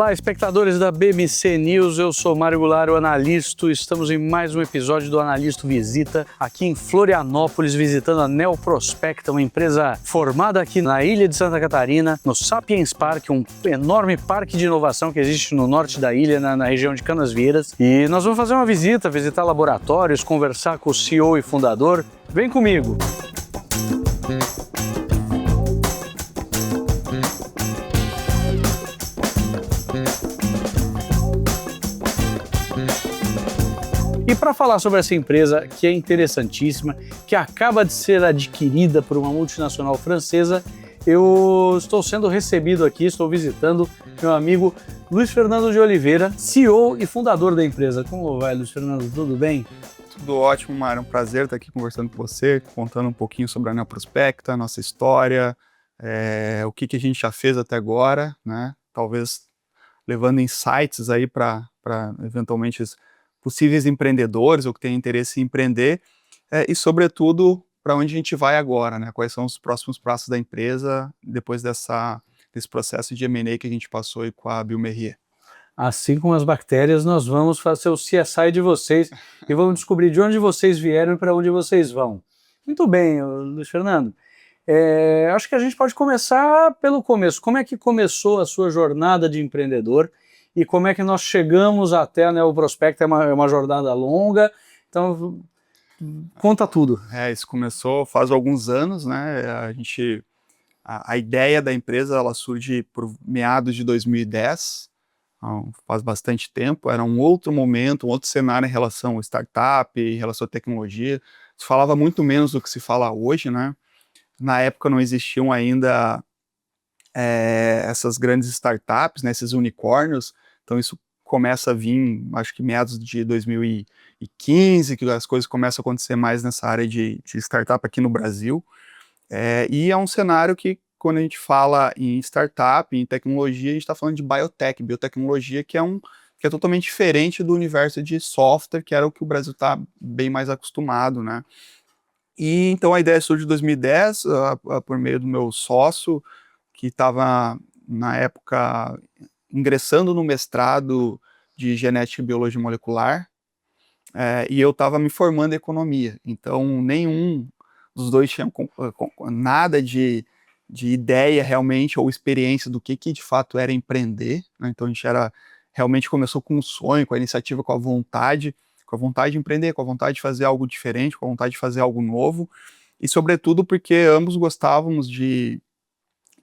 Olá, espectadores da BMC News, eu sou Mário Goulart, o Analisto. Estamos em mais um episódio do Analisto Visita, aqui em Florianópolis, visitando a Neoprospecta, uma empresa formada aqui na ilha de Santa Catarina, no Sapiens Park, um enorme parque de inovação que existe no norte da ilha, na região de Canasvieiras. E nós vamos fazer uma visita, visitar laboratórios, conversar com o CEO e fundador. Vem comigo! E para falar sobre essa empresa que é interessantíssima, que acaba de ser adquirida por uma multinacional francesa, eu estou sendo recebido aqui, estou visitando meu amigo Luiz Fernando de Oliveira, CEO e fundador da empresa. Como vai, Luiz Fernando? Tudo bem? Tudo ótimo, Mário. É um prazer estar aqui conversando com você, contando um pouquinho sobre a Neoprospecta, a nossa história, o que a gente já fez até agora, né? Talvez levando insights aí para eventualmente possíveis empreendedores ou que têm interesse em empreender e, sobretudo, para onde a gente vai agora, né? Quais são os próximos passos da empresa depois desse processo de M&A que a gente passou aí com a bioMérieux. Assim como as bactérias, nós vamos fazer o CSI de vocês e vamos descobrir de onde vocês vieram e para onde vocês vão. Muito bem, Luiz Fernando. Acho que a gente pode começar pelo começo. Como é que começou a sua jornada de empreendedor e como é que nós chegamos até a Neoprospecta? É uma jornada longa, então conta tudo. Isso começou faz alguns anos, né? A ideia da empresa ela surge por meados de 2010, então, faz bastante tempo, era um outro momento, um outro cenário em relação a startup, em relação à tecnologia. Se falava muito menos do que se fala hoje, né? Na época não existiam ainda essas grandes startups, né, esses unicórnios, então isso começa a vir, acho que meados de 2015, que as coisas começam a acontecer mais nessa área de startup aqui no Brasil, e é um cenário que, quando a gente fala em startup, em tecnologia, a gente está falando de biotecnologia, que é totalmente diferente do universo de software, que era o que o Brasil está bem mais acostumado, né? E então a ideia surge em 2010, por meio do meu sócio, que estava, na época, ingressando no mestrado de genética e biologia molecular, e eu estava me formando em economia. Então, nenhum dos dois tinha nada de ideia realmente ou experiência do que de fato era empreender, né? Então, a gente realmente começou com um sonho, com a iniciativa, com a vontade de empreender, com a vontade de fazer algo diferente, com a vontade de fazer algo novo, e sobretudo porque ambos gostávamos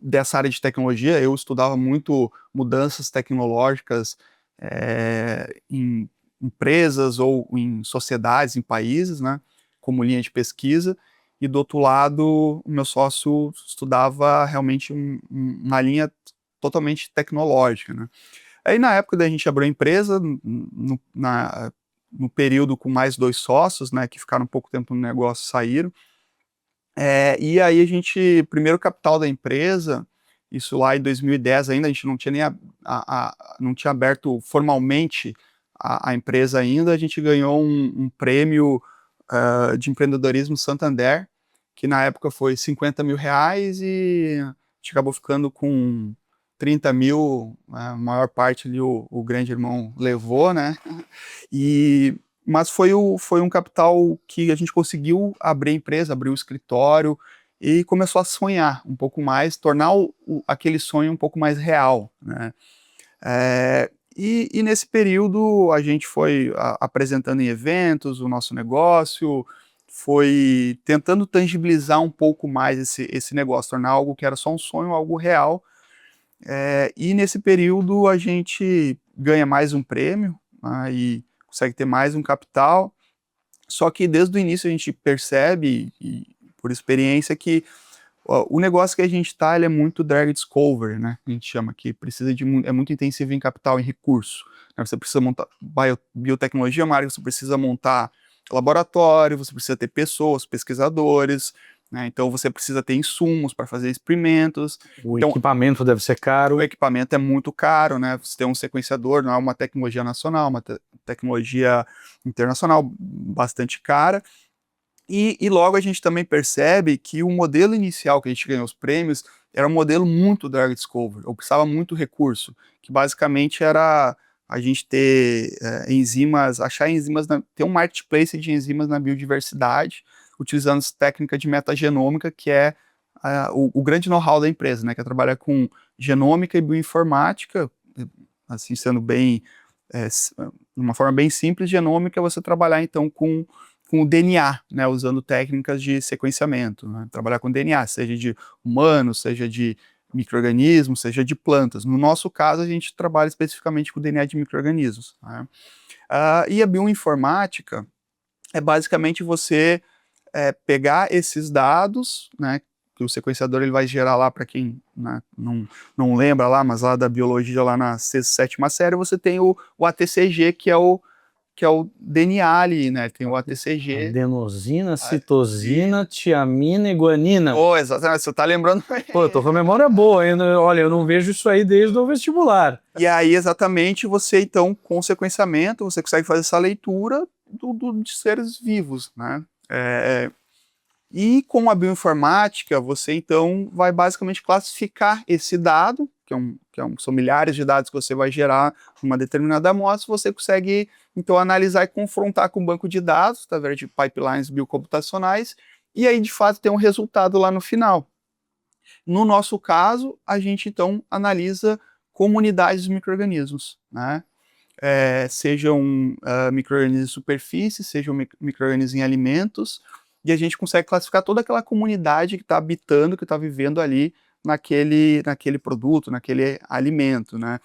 dessa área de tecnologia. Eu estudava muito mudanças tecnológicas em empresas ou em sociedades, em países, né, como linha de pesquisa, e do outro lado o meu sócio estudava realmente uma linha totalmente tecnológica, né. Aí na época da gente abriu a empresa, no período com mais 2 sócios, né, que ficaram um pouco tempo no negócio, saíram, e aí primeiro capital da empresa, isso lá em 2010 ainda, a gente não tinha nem não tinha aberto formalmente a empresa ainda, a gente ganhou um prêmio de empreendedorismo Santander, que na época foi R$50 mil, e a gente acabou ficando com 30 mil, a maior parte ali o grande irmão levou, né? Mas foi um capital que a gente conseguiu abrir a empresa, abrir o escritório e começou a sonhar um pouco mais, tornar aquele sonho um pouco mais real, né? E nesse período a gente foi apresentando em eventos o nosso negócio, foi tentando tangibilizar um pouco mais esse negócio, tornar algo que era só um sonho, algo real. E nesse período a gente ganha mais um prêmio, né, e consegue ter mais um capital, só que desde o início a gente percebe, e por experiência, que o negócio que a gente está, ele é muito drug discovery, né, a gente chama, que é muito intensivo em capital, em recurso, né, você precisa montar biotecnologia, uma área que você precisa montar laboratório, você precisa ter pessoas, pesquisadores, né, então você precisa ter insumos para fazer experimentos. Então, equipamento deve ser caro. O equipamento é muito caro, né? Você tem um sequenciador, não é uma tecnologia nacional, uma tecnologia internacional bastante cara. E logo a gente também percebe que o modelo inicial que a gente ganhou os prêmios era um modelo muito drug discovery, ou precisava muito recurso, que basicamente era a gente ter enzimas, achar enzimas, ter um marketplace de enzimas na biodiversidade, utilizando técnica de metagenômica, que é o grande know-how da empresa, né, que é trabalhar com genômica e bioinformática, assim, sendo bem, de uma forma bem simples, genômica é você trabalhar, então, com o DNA, né, usando técnicas de sequenciamento, né, trabalhar com DNA, seja de humanos, seja de micro-organismos, seja de plantas. No nosso caso, a gente trabalha especificamente com o DNA de micro-organismos, né. E a bioinformática é basicamente você pegar esses dados, né, que o sequenciador ele vai gerar lá, para quem, né, não lembra lá, mas lá da biologia, lá na sexta, sétima série, você tem o ATCG, que é o DNA ali, né, tem o ATCG. Adenosina, citosina, tiamina e guanina. Oh, exatamente, você tá lembrando. Pô, eu tô com a memória boa ainda. Olha, eu não vejo isso aí desde o vestibular. E aí, exatamente, você, então, com o sequenciamento, você consegue fazer essa leitura de seres vivos, né? E com a bioinformática, você, então, vai basicamente classificar esse dado, são milhares de dados que você vai gerar numa determinada amostra, você consegue, então, analisar e confrontar com o banco de dados, através de pipelines biocomputacionais, e aí, de fato, tem um resultado lá no final. No nosso caso, a gente, então, analisa comunidades de micro-organismos, né? Sejam micro-organismos de superfície, sejam micro-organismos em alimentos, e a gente consegue classificar toda aquela comunidade que está habitando, que está vivendo ali naquele produto, naquele alimento, né?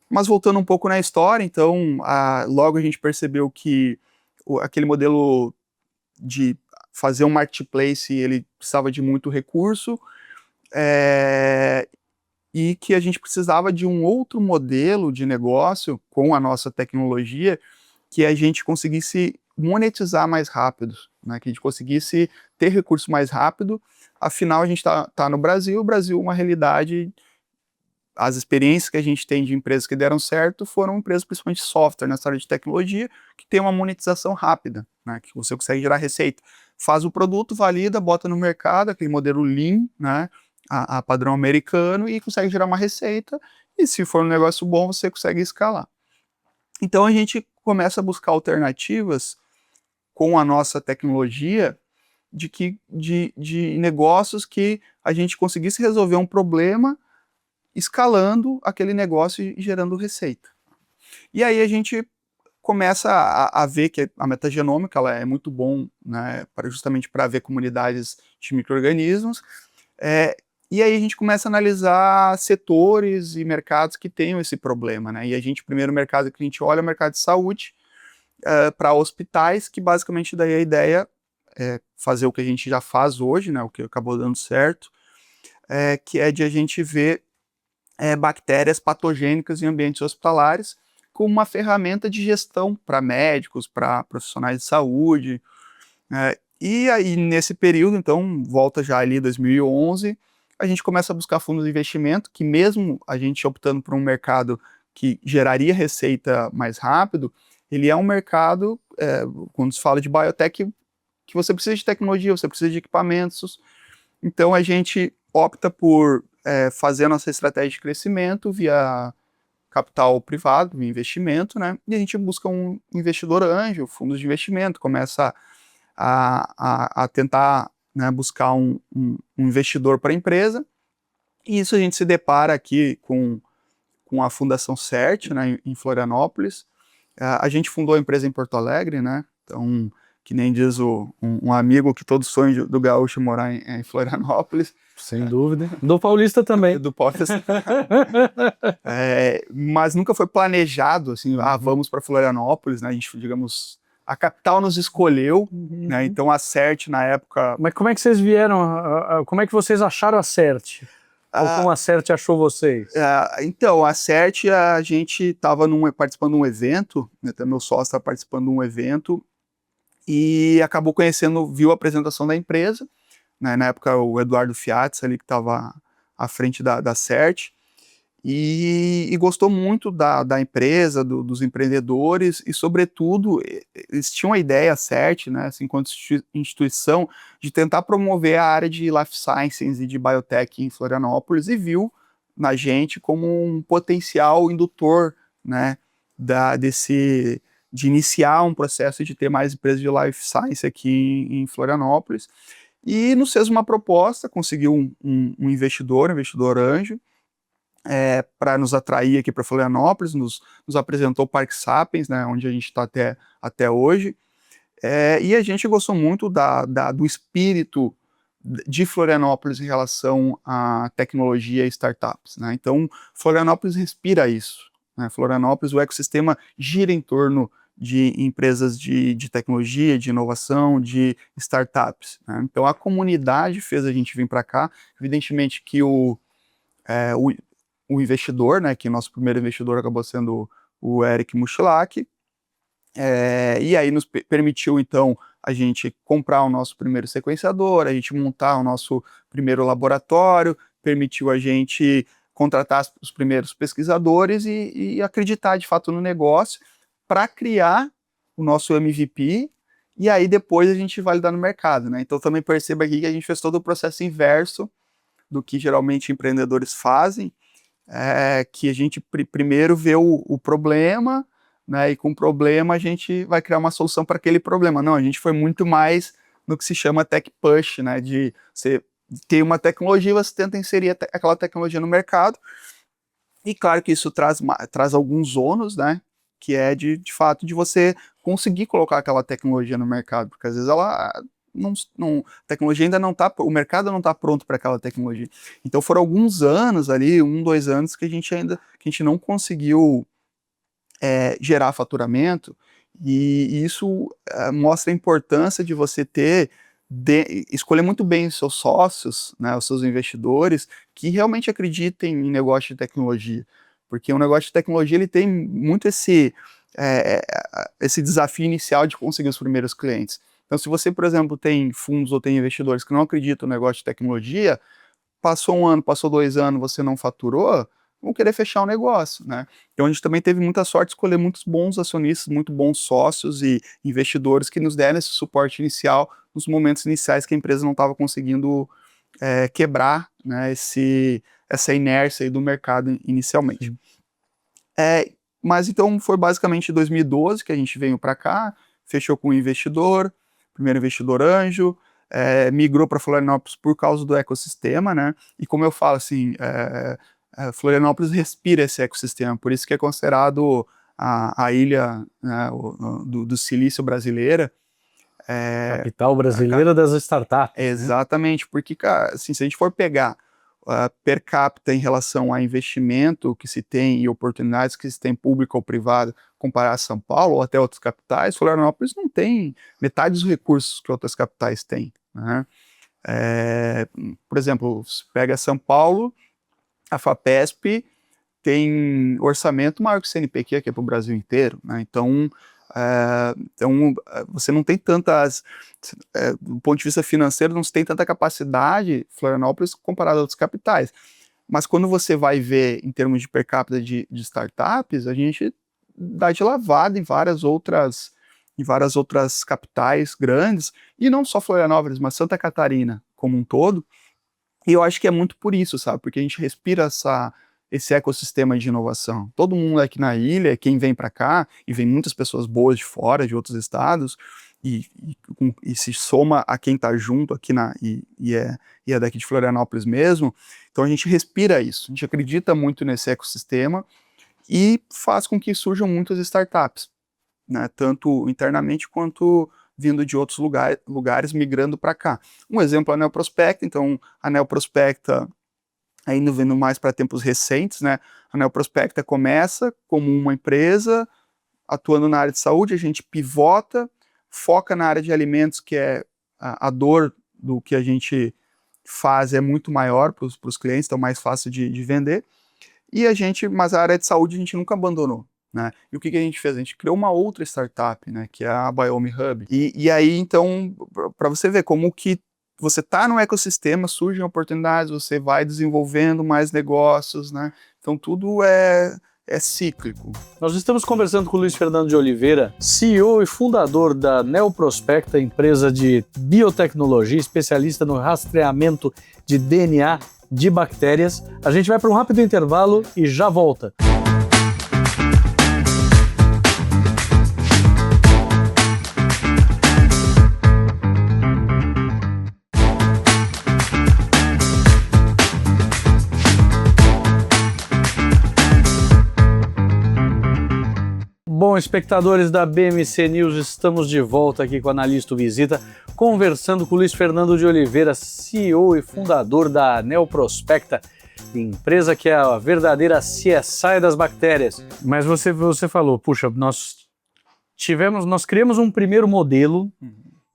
Mas voltando um pouco na história, então, logo a gente percebeu que aquele modelo de fazer um marketplace, ele precisava de muito recurso, e que a gente precisava de um outro modelo de negócio com a nossa tecnologia que a gente conseguisse monetizar mais rápido, né? Que a gente conseguisse ter recurso mais rápido. Afinal, a gente tá no Brasil, o Brasil é uma realidade. As experiências que a gente tem de empresas que deram certo foram empresas principalmente de software, nessa área de tecnologia, que tem uma monetização rápida, né? Que você consegue gerar receita. Faz o produto, valida, bota no mercado, aquele modelo Lean, né? A padrão americano, e consegue gerar uma receita, e se for um negócio bom, você consegue escalar. Então a gente começa a buscar alternativas com a nossa tecnologia de negócios que a gente conseguisse resolver um problema escalando aquele negócio e gerando receita. E aí a gente começa a ver que a metagenômica ela é muito bom, né, justamente para ver comunidades de micro-organismos, e aí a gente começa a analisar setores e mercados que tenham esse problema, né? E o primeiro mercado que a gente olha é o mercado de saúde, para hospitais, que basicamente daí a ideia é fazer o que a gente já faz hoje, né? O que acabou dando certo, que é de a gente ver bactérias patogênicas em ambientes hospitalares como uma ferramenta de gestão para médicos, para profissionais de saúde. E aí, nesse período, então, volta já ali 2011, a gente começa a buscar fundos de investimento, que mesmo a gente optando por um mercado que geraria receita mais rápido, ele é um mercado, quando se fala de biotech, que você precisa de tecnologia, você precisa de equipamentos. Então, a gente opta por fazer a nossa estratégia de crescimento via capital privado, via investimento, né? E a gente busca um investidor anjo, fundos de investimento, começa a tentar, né, buscar um investidor para a empresa, e isso a gente se depara aqui com a Fundação CERT, né, em Florianópolis. A gente fundou a empresa em Porto Alegre, né? Então, que nem diz um amigo que todo sonho do gaúcho é morar em Florianópolis. Sem dúvida. Do paulista também. Do paulista. Mas nunca foi planejado, assim, vamos para Florianópolis, né? A gente, digamos, a capital nos escolheu, né? Então a CERT na época... Mas como é que vocês vieram, como é que vocês acharam a CERT? Ou como a CERT achou vocês? Então, a CERT, a gente estava participando de um evento, né, até meu sócio estava participando de um evento, e acabou viu a apresentação da empresa, né, na época o Eduardo Fiatz ali que estava à frente da CERT, e gostou muito da empresa, dos empreendedores, e, sobretudo, eles tinham a ideia certa, né, assim, enquanto instituição, de tentar promover a área de Life Sciences e de Biotech em Florianópolis, e viu na gente como um potencial indutor, né, de iniciar um processo de ter mais empresas de Life Science aqui em Florianópolis, e nos fez uma proposta, conseguiu um investidor anjo, para nos atrair aqui para Florianópolis, nos apresentou o Parque Sapiens, né, onde a gente está até hoje, e a gente gostou muito do espírito de Florianópolis em relação à tecnologia e startups, né? Então, Florianópolis respira isso, né? Florianópolis, o ecossistema gira em torno de empresas de tecnologia, de inovação, de startups, né? Então, a comunidade fez a gente vir para cá. Evidentemente que o investidor, né, que nosso primeiro investidor acabou sendo o Eric Mushilak, e aí nos permitiu, então, a gente comprar o nosso primeiro sequenciador, a gente montar o nosso primeiro laboratório, permitiu a gente contratar os primeiros pesquisadores e acreditar, de fato, no negócio para criar o nosso MVP, e aí depois a gente validar no mercado, né? Então também perceba aqui que a gente fez todo o processo inverso do que geralmente empreendedores fazem, que a gente primeiro vê o problema, né, e com o problema a gente vai criar uma solução para aquele problema. Não, a gente foi muito mais no que se chama tech push, né, de você ter uma tecnologia, você tenta inserir aquela tecnologia no mercado, e claro que isso traz alguns ônus, né, que é de fato de você conseguir colocar aquela tecnologia no mercado, porque às vezes ela a tecnologia ainda não está, o mercado não está pronto para aquela tecnologia. Então foram alguns anos ali, 2 anos, que a gente não conseguiu gerar faturamento, e isso mostra a importância de você escolher muito bem os seus sócios, né, os seus investidores, que realmente acreditem em negócio de tecnologia, porque o negócio de tecnologia ele tem muito esse desafio inicial de conseguir os primeiros clientes. Então, se você, por exemplo, tem fundos ou tem investidores que não acreditam no negócio de tecnologia, passou 1 ano, passou 2 anos, você não faturou, vão querer fechar o negócio, né? Então a gente também teve muita sorte de escolher muitos bons acionistas, muito bons sócios e investidores que nos deram esse suporte inicial nos momentos iniciais que a empresa não estava conseguindo quebrar, né, essa inércia aí do mercado inicialmente. Mas então foi basicamente em 2012 que a gente veio para cá, fechou com um investidor, primeiro investidor anjo, migrou para Florianópolis por causa do ecossistema, né? E como eu falo, assim, Florianópolis respira esse ecossistema, por isso que é considerado a ilha, né, do silício brasileira. Capital brasileira das startups. Exatamente, porque, cara, assim, se a gente for pegar per capita em relação a investimento que se tem e oportunidades que se tem público ou privado, comparar a São Paulo ou até outras capitais, Florianópolis não tem metade dos recursos que outras capitais têm, né? Por exemplo, se pega São Paulo, a FAPESP tem orçamento maior que o CNPq, que é para o Brasil inteiro, né? Então, você não tem tantas, do ponto de vista financeiro, não se tem tanta capacidade, Florianópolis, comparado a outras capitais. Mas quando você vai ver em termos de per capita de startups, a gente dá de lavada em várias outras capitais grandes, e não só Florianópolis, mas Santa Catarina como um todo. E eu acho que é muito por isso, sabe? Porque a gente respira esse ecossistema de inovação. Todo mundo aqui na ilha, quem vem para cá, e vem muitas pessoas boas de fora, de outros estados, e se soma a quem está junto aqui e é daqui de Florianópolis mesmo. Então a gente respira isso, a gente acredita muito nesse ecossistema e faz com que surjam muitas startups, né? Tanto internamente quanto vindo de outros lugares migrando para cá. Um exemplo é a Neoprospecta. Então a Neoprospecta, ainda vindo mais para tempos recentes, né? A Neoprospecta começa como uma empresa atuando na área de saúde, a gente pivota, foca na área de alimentos, que é a dor do que a gente faz é muito maior para os clientes, então mais fácil de vender. Mas a área de saúde a gente nunca abandonou, né? E o que a gente fez? A gente criou uma outra startup, né, que é a Biome Hub. E aí, então, para você ver como que você está no ecossistema, surgem oportunidades, você vai desenvolvendo mais negócios, né? Então tudo é cíclico. Nós estamos conversando com o Luiz Fernando de Oliveira, CEO e fundador da Neoprospecta, empresa de biotecnologia, especialista no rastreamento de DNA de bactérias. A gente vai para um rápido intervalo e já volta. Bom, espectadores da BMC News, estamos de volta aqui com o Analista Visita, conversando com o Luiz Fernando de Oliveira, CEO e fundador da Neoprospecta, empresa que é a verdadeira CSI das bactérias. Mas você falou, puxa, nós criamos um primeiro modelo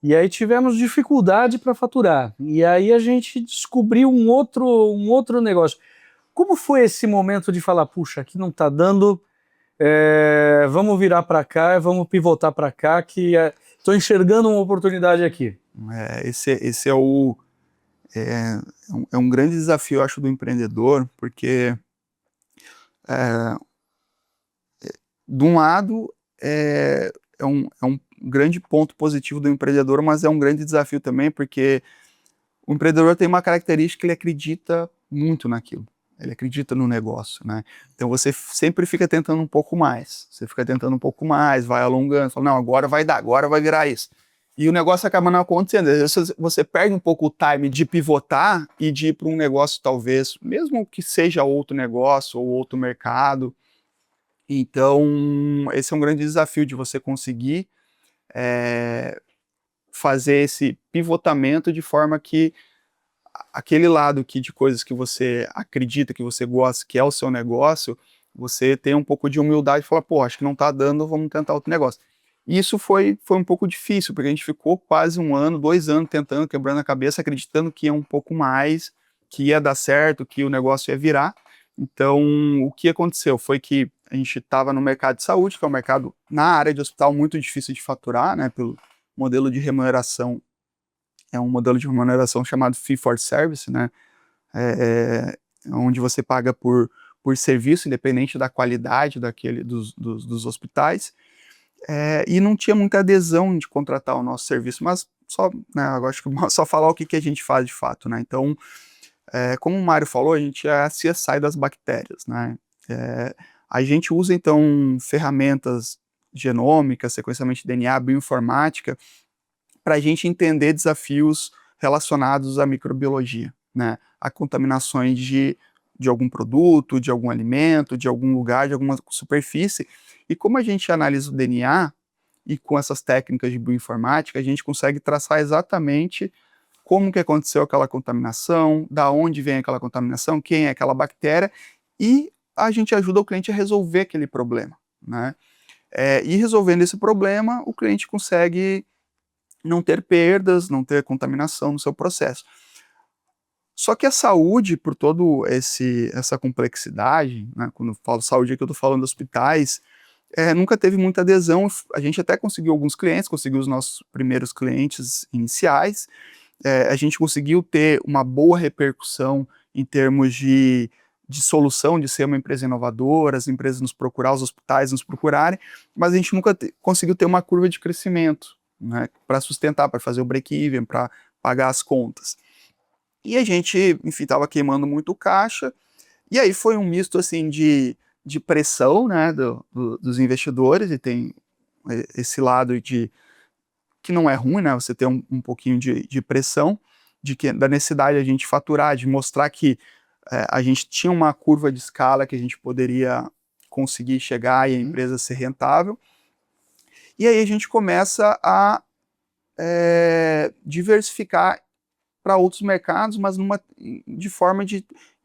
e aí tivemos dificuldade para faturar. E aí a gente descobriu um outro negócio. Como foi esse momento de falar, puxa, aqui não está dando... vamos virar para cá, vamos pivotar para cá, que estou enxergando uma oportunidade aqui. Esse é um grande desafio, eu acho, do empreendedor, porque de um lado é um grande ponto positivo do empreendedor, mas é um grande desafio também, porque o empreendedor tem uma característica que ele acredita muito naquilo. Ele acredita no negócio, né? Então você sempre fica tentando um pouco mais. Você fica tentando um pouco mais, vai alongando, fala, não, agora vai dar, agora vai virar isso. E o negócio acaba não acontecendo. Às vezes você perde um pouco o time de pivotar e de ir para um negócio, talvez, mesmo que seja outro negócio ou outro mercado. Então, esse é um grande desafio de você conseguir fazer esse pivotamento de forma que aquele lado de coisas que você acredita, que você gosta, que é o seu negócio, você tem um pouco de humildade e fala, pô, acho que não tá dando, vamos tentar outro negócio. E isso foi um pouco difícil, porque a gente ficou quase 1 ano, 2 anos tentando, quebrando a cabeça, acreditando que ia um pouco mais, que ia dar certo, que o negócio ia virar. Então, o que aconteceu foi que a gente estava no mercado de saúde, que é um mercado na área de hospital muito difícil de faturar, né, pelo modelo de remuneração. É um modelo de remuneração chamado Fee for Service, né? Onde você paga por serviço, independente da qualidade dos hospitais. E não tinha muita adesão de contratar o nosso serviço, mas só, né, agora acho que só falar o que a gente faz de fato, né? Então, como o Mário falou, a gente é a CSI das bactérias, né? A gente usa, então, ferramentas genômicas, sequenciamento de DNA, bioinformática, para a gente entender desafios relacionados à microbiologia, né? A contaminações de algum produto, de algum alimento, de algum lugar, de alguma superfície. E como a gente analisa o DNA, e com essas técnicas de bioinformática, a gente consegue traçar exatamente como que aconteceu aquela contaminação, da onde vem aquela contaminação, quem é aquela bactéria, e a gente ajuda o cliente a resolver aquele problema, né? E resolvendo esse problema, o cliente consegue não ter perdas, não ter contaminação no seu processo. Só que a saúde, por todo essa complexidade, né, quando eu falo saúde aqui eu estou falando de hospitais, nunca teve muita adesão. A gente até conseguiu alguns clientes, conseguiu os nossos primeiros clientes iniciais, a gente conseguiu ter uma boa repercussão em termos de solução, de ser uma empresa inovadora, as empresas nos procurar, os hospitais nos procurarem, mas a gente nunca conseguiu ter uma curva de crescimento, né, para sustentar, para fazer o break-even, para pagar as contas. E a gente, enfim, estava queimando muito caixa, e aí foi um misto, assim, de pressão, né, dos investidores, e tem esse lado que não é ruim, né, você ter um pouquinho de pressão, da necessidade de a gente faturar, de mostrar que a gente tinha uma curva de escala que a gente poderia conseguir chegar e a empresa ser rentável. E aí a gente começa a diversificar para outros mercados, mas de forma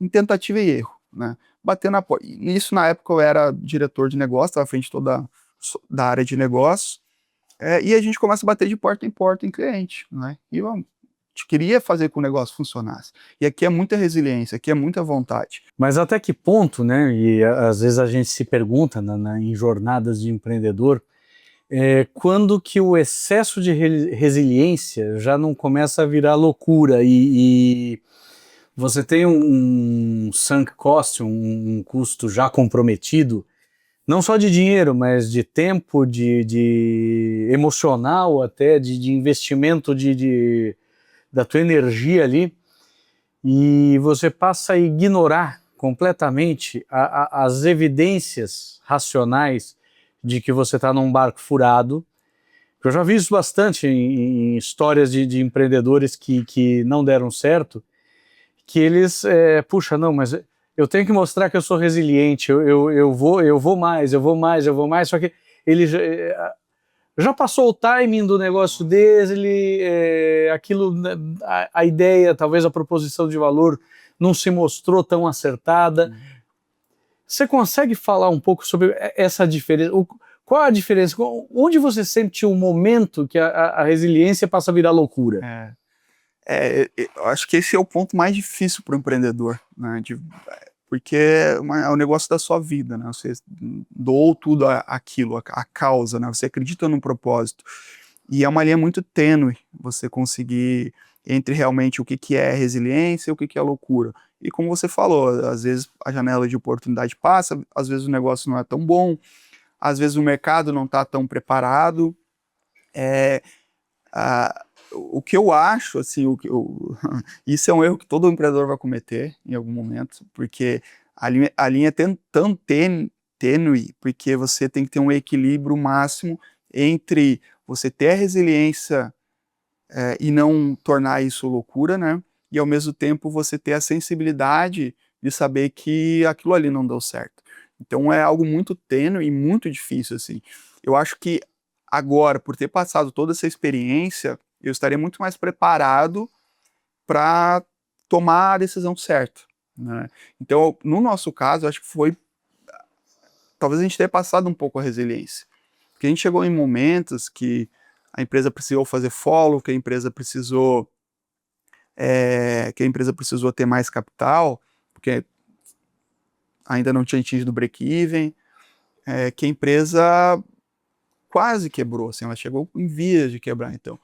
em tentativa e erro, né? Batendo na porta. Isso, na época, eu era diretor de negócio, estava à frente toda da área de negócio, e a gente começa a bater de porta em cliente, né? E a gente queria fazer que o negócio funcionasse. E aqui é muita resiliência, aqui é muita vontade. Mas até que ponto, né? E às vezes a gente se pergunta em jornadas de empreendedor, quando que o excesso de resiliência já não começa a virar loucura e você tem um sunk cost, um custo já comprometido, não só de dinheiro, mas de tempo, de emocional até, de investimento da tua energia ali, e você passa a ignorar completamente as evidências racionais de que você está num barco furado. Eu já vi isso bastante em histórias de empreendedores que não deram certo, que eles, puxa, não, mas eu tenho que mostrar que eu sou resiliente, eu vou mais, só que ele já passou o timing do negócio dele, aquilo, a ideia, talvez a proposição de valor não se mostrou tão acertada. Você consegue falar um pouco sobre essa diferença? Qual a diferença? Onde você sente um momento que a resiliência passa a virar loucura? Eu acho que esse é o ponto mais difícil para o empreendedor, né? Porque é o negócio da sua vida, né? Você doou tudo aquilo, a causa, né? Você acredita no propósito. E é uma linha muito tênue você conseguir entre realmente o que é resiliência e o que é loucura. E como você falou, às vezes a janela de oportunidade passa, às vezes o negócio não é tão bom, às vezes o mercado não está tão preparado. O que eu acho, assim, isso é um erro que todo empreendedor vai cometer em algum momento, porque a linha é tão tênue, porque você tem que ter um equilíbrio máximo entre você ter a resiliência e não tornar isso loucura, né? E ao mesmo tempo você ter a sensibilidade de saber que aquilo ali não deu certo. Então é algo muito tênue e muito difícil, assim. Eu acho que agora, por ter passado toda essa experiência, eu estaria muito mais preparado para tomar a decisão certa, né? Então, no nosso caso, eu acho que foi... Talvez a gente tenha passado um pouco a resiliência. Porque a gente chegou em momentos que a empresa precisou fazer follow, que a empresa precisou ter mais capital, porque ainda não tinha atingido o break-even, que a empresa quase quebrou, assim, ela chegou em vias de quebrar. Então,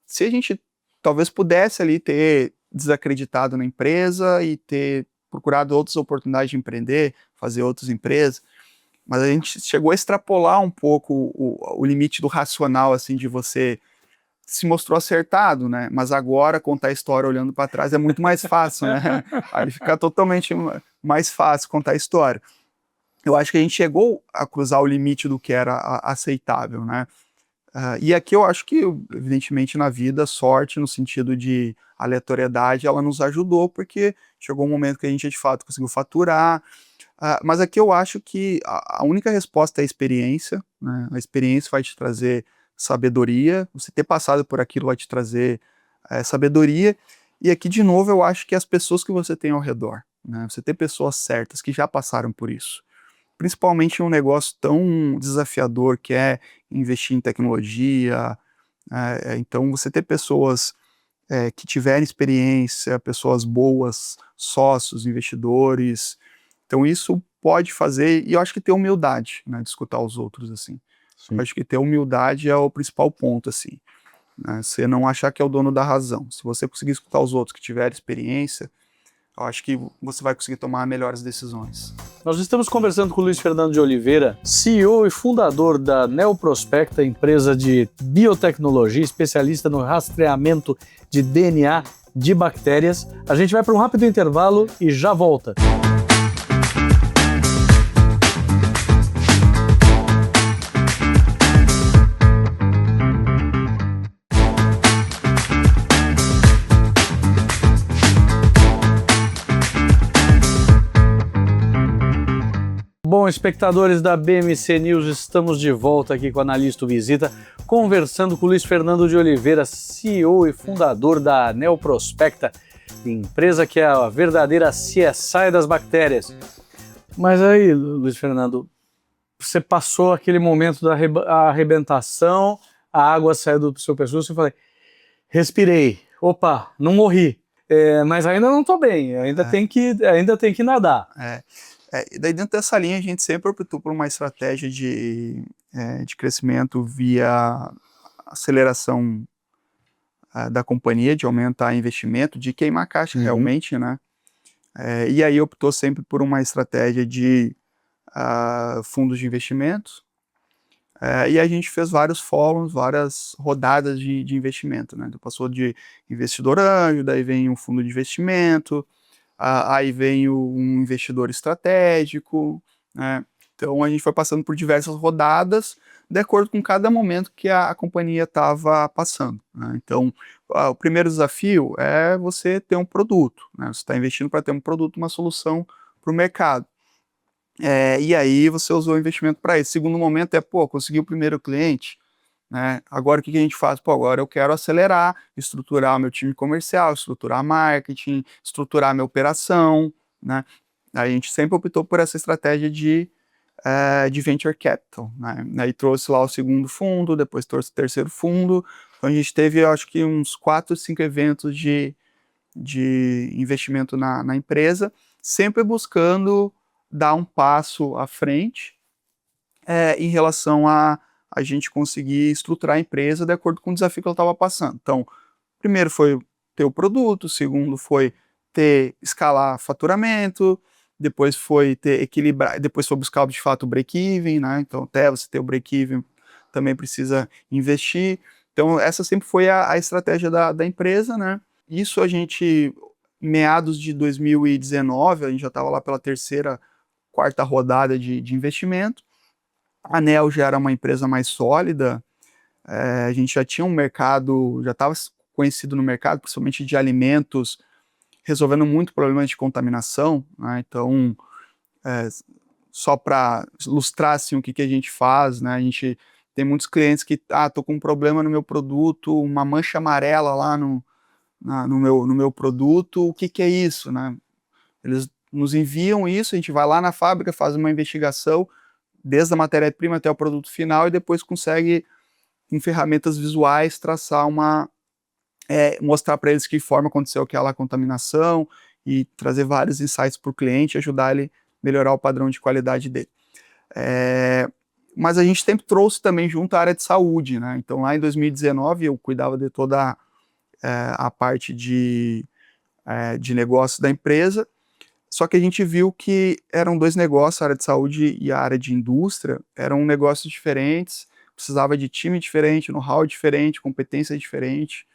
se a gente talvez pudesse ali ter desacreditado na empresa e ter procurado outras oportunidades de empreender, fazer outras empresas, mas a gente chegou a extrapolar um pouco o limite do racional, assim, de você se mostrou acertado, né? Mas agora contar a história olhando para trás é muito mais fácil, né? Aí fica totalmente mais fácil contar a história. Eu acho que a gente chegou a cruzar o limite do que era aceitável, né? E aqui eu acho que, evidentemente, na vida, sorte, no sentido de aleatoriedade, ela nos ajudou, porque chegou um momento que a gente, de fato, conseguiu faturar. Mas aqui eu acho que a única resposta é a experiência, né? A experiência vai te trazer sabedoria, você ter passado por aquilo vai te trazer sabedoria. E aqui, de novo, eu acho que as pessoas que você tem ao redor, né? Você ter pessoas certas que já passaram por isso, principalmente em um negócio tão desafiador que é investir em tecnologia. Então, você ter pessoas que tiverem experiência, pessoas boas, sócios, investidores, então isso pode fazer, e eu acho que ter humildade, né, de escutar os outros, assim. Sim. Eu acho que ter humildade é o principal ponto, assim, né? Você não achar que é o dono da razão. Se você conseguir escutar os outros que tiverem experiência, eu acho que você vai conseguir tomar melhores decisões. Nós estamos conversando com o Luiz Fernando de Oliveira, CEO e fundador da Neoprospecta, empresa de biotecnologia, especialista no rastreamento de DNA de bactérias. A gente vai para um rápido intervalo e já volta. Bom, espectadores da BMC News, estamos de volta aqui com o Analista Visita, conversando com o Luiz Fernando de Oliveira, CEO e fundador da Neoprospecta, empresa que é a verdadeira CSI das bactérias. Mas aí, Luiz Fernando, você passou aquele momento da arrebentação, a água saiu do seu pescoço e eu falei, respirei, opa, não morri, mas ainda não estou bem, ainda tem que nadar. E daí dentro dessa linha a gente sempre optou por uma estratégia de de crescimento via aceleração da companhia, de aumentar investimento, de queimar caixa realmente, né? E aí optou sempre por uma estratégia de fundos de investimentos, e a gente fez vários fóruns, várias rodadas de investimento, né? Então passou de investidor anjo, daí vem um fundo de investimento, aí vem um investidor estratégico, né? Então a gente foi passando por diversas rodadas, de acordo com cada momento que a companhia estava passando, né? Então o primeiro desafio é você ter um produto, né? Você está investindo para ter um produto, uma solução para o mercado. E aí você usou o investimento para isso. Segundo momento é, conseguiu o primeiro cliente, né? Agora o que a gente faz? Agora eu quero acelerar, estruturar o meu time comercial, estruturar marketing, estruturar a minha operação, né? Aí a gente sempre optou por essa estratégia de venture capital, né? Aí trouxe lá o segundo fundo, depois trouxe o terceiro fundo. Então a gente teve, eu acho que uns 4, 5 eventos de investimento na empresa, sempre buscando dar um passo à frente em relação a gente conseguir estruturar a empresa de acordo com o desafio que ela estava passando. Então, primeiro foi ter o produto, segundo foi escalar faturamento, depois foi equilibrar, depois foi buscar de fato o break-even, né? Então, até você ter o break-even, também precisa investir. Então, essa sempre foi a estratégia da empresa, né? Isso a gente, meados de 2019, a gente já estava lá pela terceira, quarta rodada de investimento. A Nel já era uma empresa mais sólida, a gente já tinha um mercado, já estava conhecido no mercado, principalmente de alimentos, resolvendo muito problemas de contaminação, né? Então, só para ilustrar assim, o que a gente faz, né? A gente tem muitos clientes que, tô com um problema no meu produto, uma mancha amarela lá no meu produto, o que é isso, né? Eles nos enviam isso, a gente vai lá na fábrica, faz uma investigação, desde a matéria-prima até o produto final, e depois consegue, com ferramentas visuais, traçar mostrar para eles de que forma aconteceu aquela contaminação, e trazer vários insights para o cliente, ajudar ele a melhorar o padrão de qualidade dele. Mas a gente sempre trouxe também junto a área de saúde, né? Então lá em 2019 eu cuidava de toda a parte de negócio da empresa, só que a gente viu que eram dois negócios, a área de saúde e a área de indústria, eram negócios diferentes, precisava de time diferente, know-how diferente, competência diferente,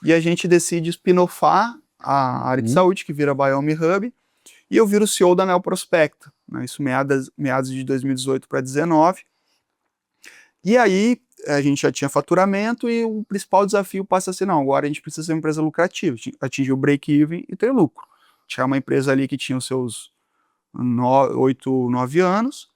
e a gente decide spin-offar a área de saúde, que vira Biome Hub, e eu viro o CEO da Neo Prospecta, né? Isso meados de 2018 para 2019, e aí a gente já tinha faturamento e o principal desafio passa a ser, não, agora a gente precisa ser uma empresa lucrativa, atingir o break-even e ter lucro. Tinha uma empresa ali que tinha os seus 8, 9 anos,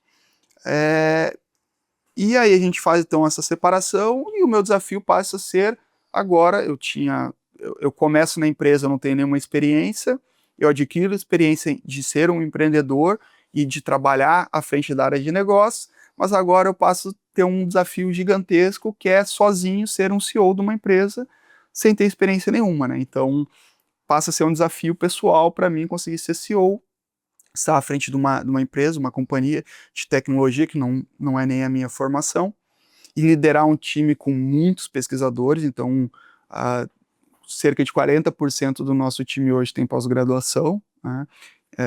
e aí a gente faz então essa separação e o meu desafio passa a ser, agora eu começo na empresa, eu não tenho nenhuma experiência, eu adquiro a experiência de ser um empreendedor e de trabalhar à frente da área de negócio, mas agora eu passo a ter um desafio gigantesco que é sozinho ser um CEO de uma empresa sem ter experiência nenhuma, né? Então passa a ser um desafio pessoal para mim conseguir ser CEO, estar à frente de uma empresa, uma companhia de tecnologia, que não é nem a minha formação, e liderar um time com muitos pesquisadores. Então, cerca de 40% do nosso time hoje tem pós-graduação, né,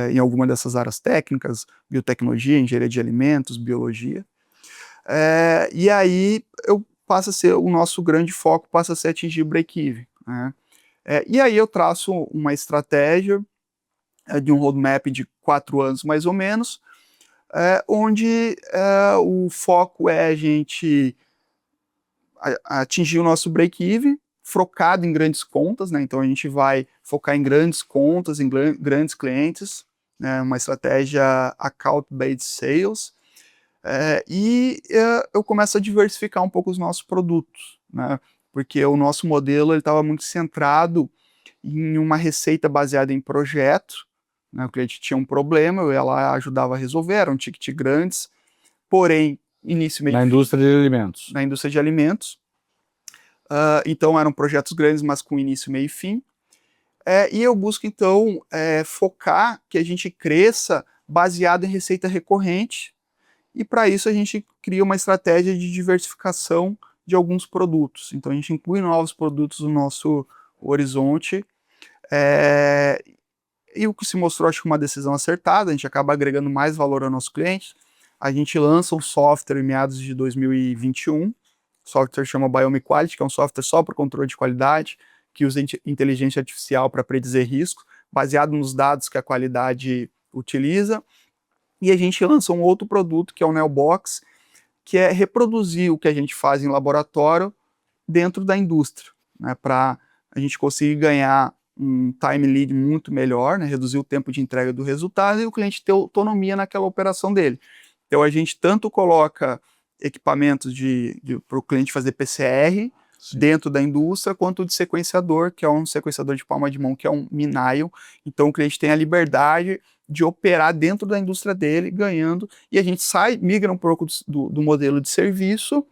em alguma dessas áreas técnicas, biotecnologia, engenharia de alimentos, biologia. E aí o nosso grande foco passa a ser atingir o break-even, né? E aí eu traço uma estratégia de um roadmap de 4 anos mais ou menos, onde o foco é a gente atingir o nosso break-even, focado em grandes contas, né? Então a gente vai focar em grandes contas, em grandes clientes, né? Uma estratégia account-based sales, eu começo a diversificar um pouco os nossos produtos, né? Porque o nosso modelo estava muito centrado em uma receita baseada em projeto, né? O cliente tinha um problema, eu ia lá ajudava a resolver, eram tickets grandes, porém, início, meio Na indústria de alimentos. Na indústria de alimentos. Então eram projetos grandes, mas com início, meio e fim. E eu busco, então, focar que a gente cresça baseado em receita recorrente e para isso a gente cria uma estratégia de diversificação de alguns produtos. Então a gente inclui novos produtos no nosso horizonte, e o que se mostrou, acho que uma decisão acertada, a gente acaba agregando mais valor ao nosso cliente. A gente lança um software em meados de 2021, o software chama Biome Quality, que é um software só para controle de qualidade, que usa inteligência artificial para predizer risco, baseado nos dados que a qualidade utiliza. E a gente lança um outro produto, que é o Neobox, que é reproduzir o que a gente faz em laboratório dentro da indústria, né, para a gente conseguir ganhar um time lead muito melhor, né, reduzir o tempo de entrega do resultado e o cliente ter autonomia naquela operação dele. Então a gente tanto coloca equipamentos para o cliente fazer PCR, sim, dentro da indústria, quanto de sequenciador, que é um sequenciador de palma de mão, que é um Minaio. Então o cliente tem a liberdade de operar dentro da indústria dele, ganhando, e a gente migra um pouco do modelo de serviço,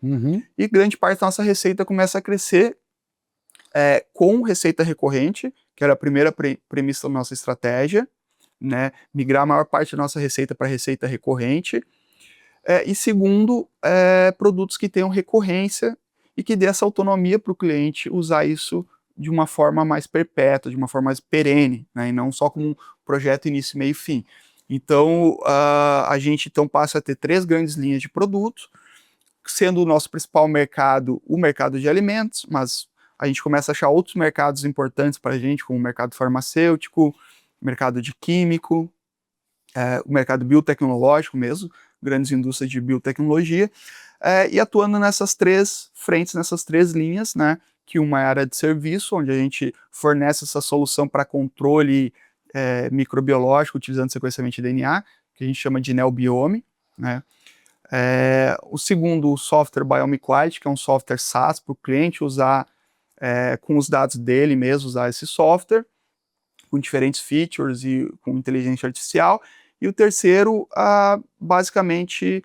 e grande parte da nossa receita começa a crescer com receita recorrente, que era a primeira premissa da nossa estratégia, né, migrar a maior parte da nossa receita para receita recorrente, e segundo, produtos que tenham recorrência e que dê essa autonomia para o cliente usar isso de uma forma mais perpétua, de uma forma mais perene, né, e não só como um projeto início, meio e fim. Então, a gente então passa a ter 3 grandes linhas de produtos, sendo o nosso principal mercado o mercado de alimentos, mas a gente começa a achar outros mercados importantes para a gente, como o mercado farmacêutico, mercado de químico, o mercado biotecnológico mesmo, grandes indústrias de biotecnologia, e atuando nessas 3 frentes, nessas 3 linhas, né, que uma é a área de serviço, onde a gente fornece essa solução para controle microbiológico, utilizando sequenciamento de DNA, que a gente chama de Neobiome, né. O segundo, o software Biome Quality, que é um software SaaS para o cliente usar com os dados dele mesmo, usar esse software, com diferentes features e com inteligência artificial. E o terceiro, basicamente,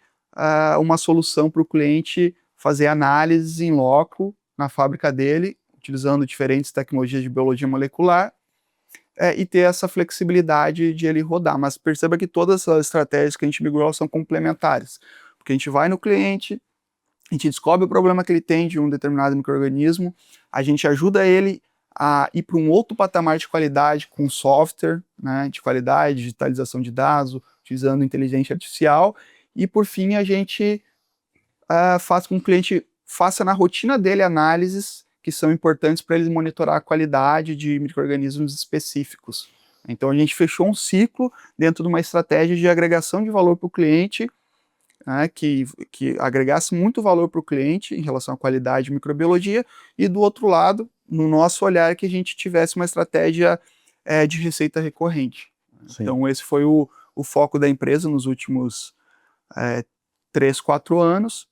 uma solução para o cliente fazer análises em loco na fábrica dele, utilizando diferentes tecnologias de biologia molecular, e ter essa flexibilidade de ele rodar. Mas perceba que todas as estratégias que a gente migrou são complementares, porque a gente vai no cliente, a gente descobre o problema que ele tem de um determinado micro-organismo, a gente ajuda ele a ir para um outro patamar de qualidade com software, né, de qualidade, digitalização de dados, utilizando inteligência artificial, e por fim a gente faz com que o cliente faça na rotina dele análises que são importantes para ele monitorar a qualidade de micro-organismos específicos. Então a gente fechou um ciclo dentro de uma estratégia de agregação de valor para o cliente, né, que agregasse muito valor para o cliente em relação à qualidade de microbiologia, e do outro lado, no nosso olhar, que a gente tivesse uma estratégia de receita recorrente. Sim. Então esse foi o foco da empresa nos últimos 3, 4 anos,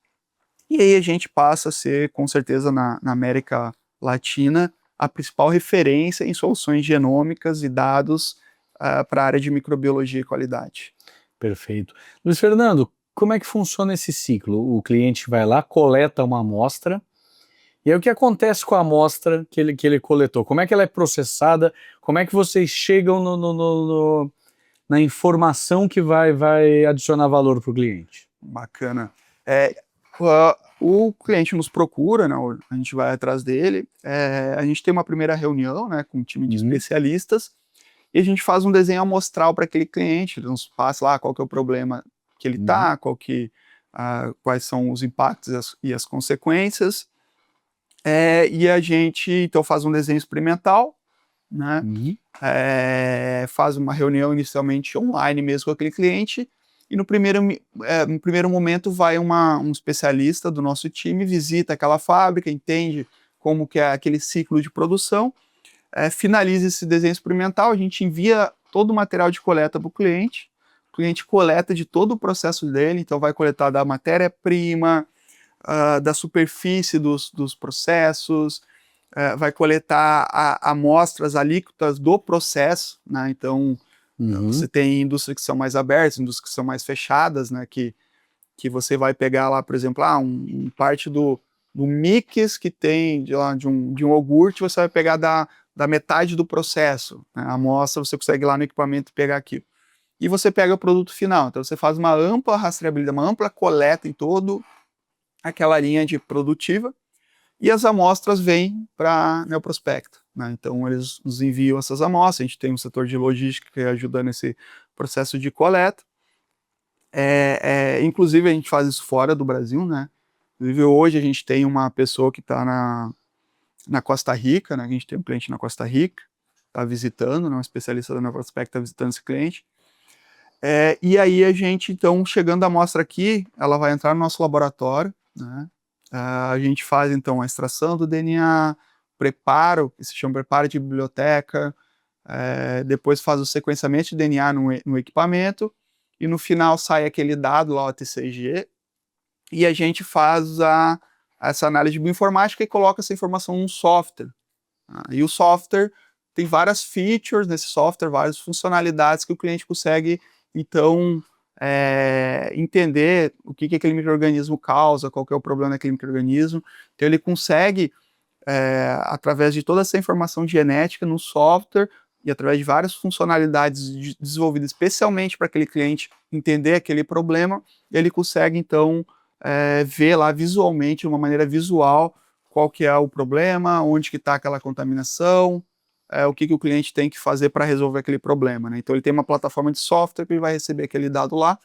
e aí a gente passa a ser, com certeza, na América Latina, a principal referência em soluções genômicas e dados para a área de microbiologia e qualidade. Perfeito. Luiz Fernando, como é que funciona esse ciclo? O cliente vai lá, coleta uma amostra, e aí o que acontece com a amostra que ele coletou? Como é que ela é processada? Como é que vocês chegam na informação que vai adicionar valor para o cliente? Bacana. O cliente nos procura, né, a gente vai atrás dele, a gente tem uma primeira reunião, né, com um time de especialistas, e a gente faz um desenho amostral para aquele cliente, ele nos passa lá qual que é o problema que ele está, quais são os impactos e as consequências, e a gente então faz um desenho experimental, né, faz uma reunião inicialmente online mesmo com aquele cliente, e no primeiro momento vai um especialista do nosso time, visita aquela fábrica, entende como que é aquele ciclo de produção, finaliza esse desenho experimental, a gente envia todo o material de coleta para o cliente coleta de todo o processo dele, então vai coletar da matéria-prima, da superfície dos processos, vai coletar amostras alíquotas do processo, né? Então você tem indústrias que são mais abertas, indústrias que são mais fechadas, né? Que você vai pegar lá, por exemplo, parte do mix que tem de um iogurte, você vai pegar da metade do processo, né? A amostra você consegue ir lá no equipamento e pegar aquilo. e você pega o produto final. Então você faz uma ampla rastreabilidade, uma ampla coleta em todo aquela linha de produtiva, e as amostras vêm para a Neoprospecta, né? Então eles nos enviam essas amostras, a gente tem um setor de logística que ajuda nesse processo de coleta. Inclusive a gente faz isso fora do Brasil, né? Inclusive hoje a gente tem uma pessoa que está na Costa Rica, né? A gente tem um cliente na Costa Rica, está visitando, né? Um especialista da Neoprospecta está visitando esse cliente. E aí a gente, então, chegando a amostra aqui, ela vai entrar no nosso laboratório, né? A gente faz, então, a extração do DNA, preparo, que se chama preparo de biblioteca, depois faz o sequenciamento de DNA no equipamento, e no final sai aquele dado lá, o TCG, e a gente faz essa análise bioinformática e coloca essa informação num software. E o software tem várias features nesse software, várias funcionalidades que o cliente consegue, então, entender o que aquele micro-organismo causa, qual que é o problema daquele micro-organismo. Então ele consegue, através de toda essa informação genética no software e através de várias funcionalidades desenvolvidas especialmente para aquele cliente entender aquele problema, ele consegue, então, ver lá visualmente, de uma maneira visual, qual que é o problema, onde que está aquela contaminação, o que o cliente tem que fazer para resolver aquele problema, né? Então ele tem uma plataforma de software que ele vai receber aquele dado lá,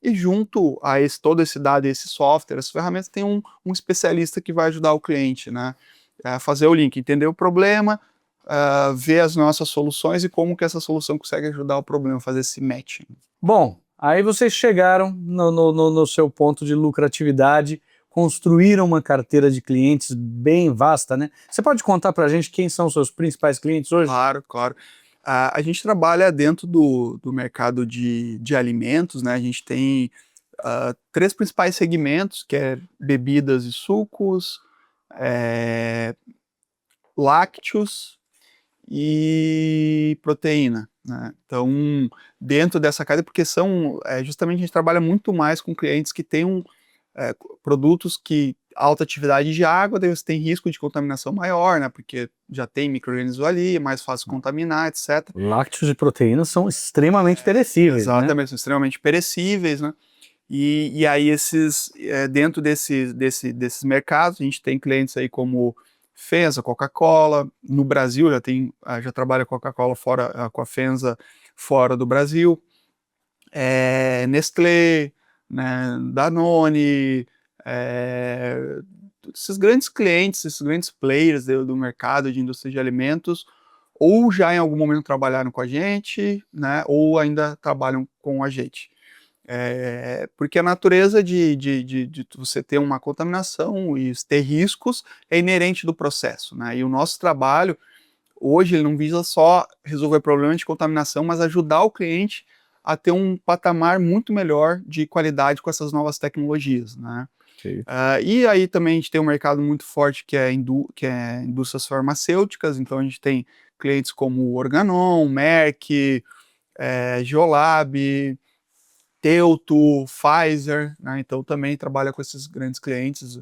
e junto a todo esse dado e esse software, essas ferramentas, tem um especialista que vai ajudar o cliente, né? A fazer o link, entender o problema, ver as nossas soluções e como que essa solução consegue ajudar o problema, fazer esse matching. Bom, aí vocês chegaram no seu ponto de lucratividade, construíram uma carteira de clientes bem vasta, né? Você pode contar para a gente quem são os seus principais clientes hoje? Claro, claro. A gente trabalha dentro do mercado de alimentos, né? A gente tem 3 principais segmentos, que é bebidas e sucos, lácteos e proteína, né? Então, dentro dessa cadeia, porque justamente a gente trabalha muito mais com clientes que têm produtos que alta atividade de água, daí você tem risco de contaminação maior, né? Porque já tem micro-organismos ali, é mais fácil contaminar, etc. Lácteos e proteínas são extremamente perecíveis, Exatamente, né? são extremamente perecíveis, né? E aí dentro desses mercados, a gente tem clientes aí como Fenza, Coca-Cola. No Brasil já trabalha Coca-Cola com a Fenza fora do Brasil. Nestlé, né, Danone, esses grandes clientes, esses grandes players do mercado de indústria de alimentos, ou já em algum momento trabalharam com a gente, né, ou ainda trabalham com a gente. Porque a natureza de você ter uma contaminação e ter riscos é inerente do processo, né? E o nosso trabalho, hoje, ele não visa só resolver problemas de contaminação, mas ajudar o cliente a ter um patamar muito melhor de qualidade com essas novas tecnologias, né? Okay. E aí também a gente tem um mercado muito forte que é indústrias farmacêuticas, então a gente tem clientes como Organon, Merck, Geolab, Teuto, Pfizer, né? Então também trabalha com esses grandes clientes.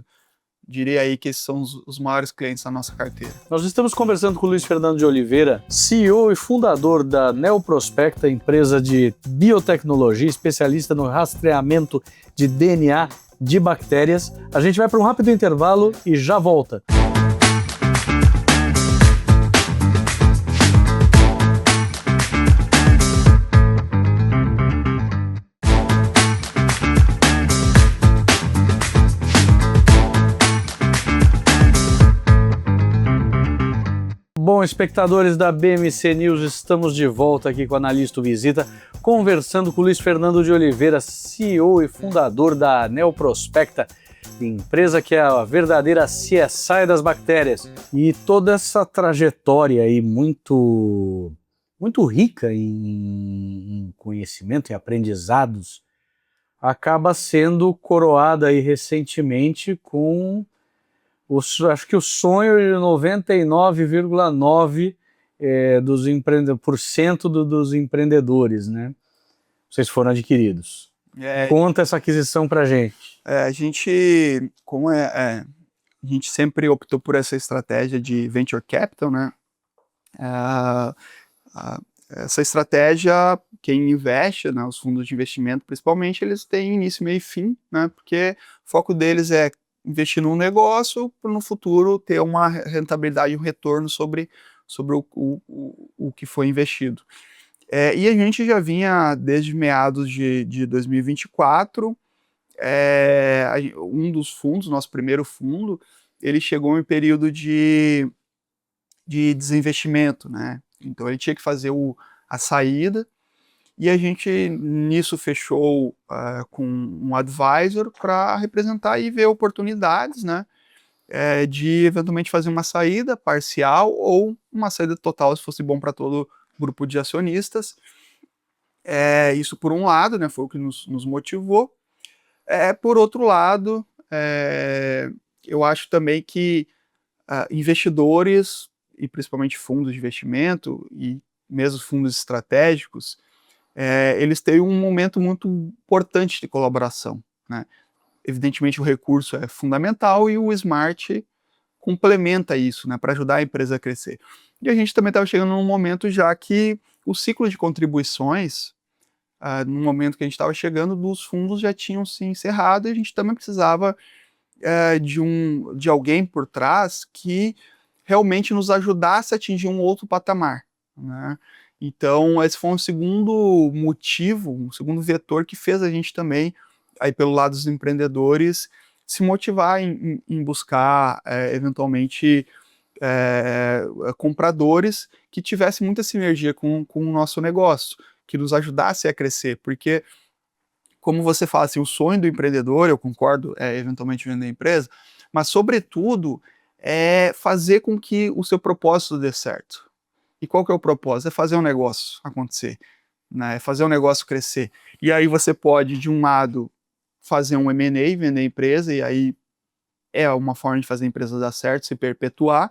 Diria aí que esses são os maiores clientes da nossa carteira. Nós estamos conversando com o Luiz Fernando de Oliveira, CEO e fundador da Neoprospecta, empresa de biotecnologia, especialista no rastreamento de DNA de bactérias. A gente vai para um rápido intervalo e já volta. Bom, espectadores da BMC News, estamos de volta aqui com o Analista Visita, conversando com o Luiz Fernando de Oliveira, CEO e fundador da Neoprospecta, empresa que é a verdadeira CSI das bactérias. E toda essa trajetória aí muito rica em conhecimento e aprendizados acaba sendo coroada aí recentemente com acho que o sonho de 99,9% dos empreendedores, né? Vocês foram adquiridos. Conta essa aquisição pra gente. A gente sempre optou por essa estratégia de venture capital, né? Essa estratégia quem investe, né, os fundos de investimento, principalmente, eles têm início, meio e fim, né, porque o foco deles é investir num negócio para no futuro ter uma rentabilidade, um retorno sobre o que foi investido. E a gente já vinha desde meados de 2024, um dos fundos, nosso primeiro fundo, ele chegou em período de desinvestimento, né? Então ele tinha que fazer a saída, e a gente nisso fechou com um advisor para representar e ver oportunidades, né? De eventualmente fazer uma saída parcial ou uma saída total, se fosse bom para todo o grupo de acionistas. Isso por um lado, né? Foi o que nos motivou. Por outro lado, eu acho também que investidores, e principalmente fundos de investimento, e mesmo fundos estratégicos, eles têm um momento muito importante de colaboração, né? Evidentemente o recurso é fundamental e o Smart complementa isso, né, para ajudar a empresa a crescer. E a gente também estava chegando num momento já que o ciclo de contribuições, no momento que a gente estava chegando, dos fundos já tinham se encerrado, e a gente também precisava de alguém por trás que realmente nos ajudasse a atingir um outro patamar, né? Então, esse foi um segundo motivo, um segundo vetor que fez a gente também, aí pelo lado dos empreendedores, se motivar em buscar, eventualmente, compradores que tivessem muita sinergia com o nosso negócio, que nos ajudasse a crescer, porque, como você fala, assim, o sonho do empreendedor, eu concordo, eventualmente vender a empresa, mas, sobretudo, é fazer com que o seu propósito dê certo. E qual que é o propósito? É fazer um negócio acontecer, né? É fazer um negócio crescer. E aí você pode, de um lado, fazer um M&A, vender a empresa, e aí é uma forma de fazer a empresa dar certo, se perpetuar.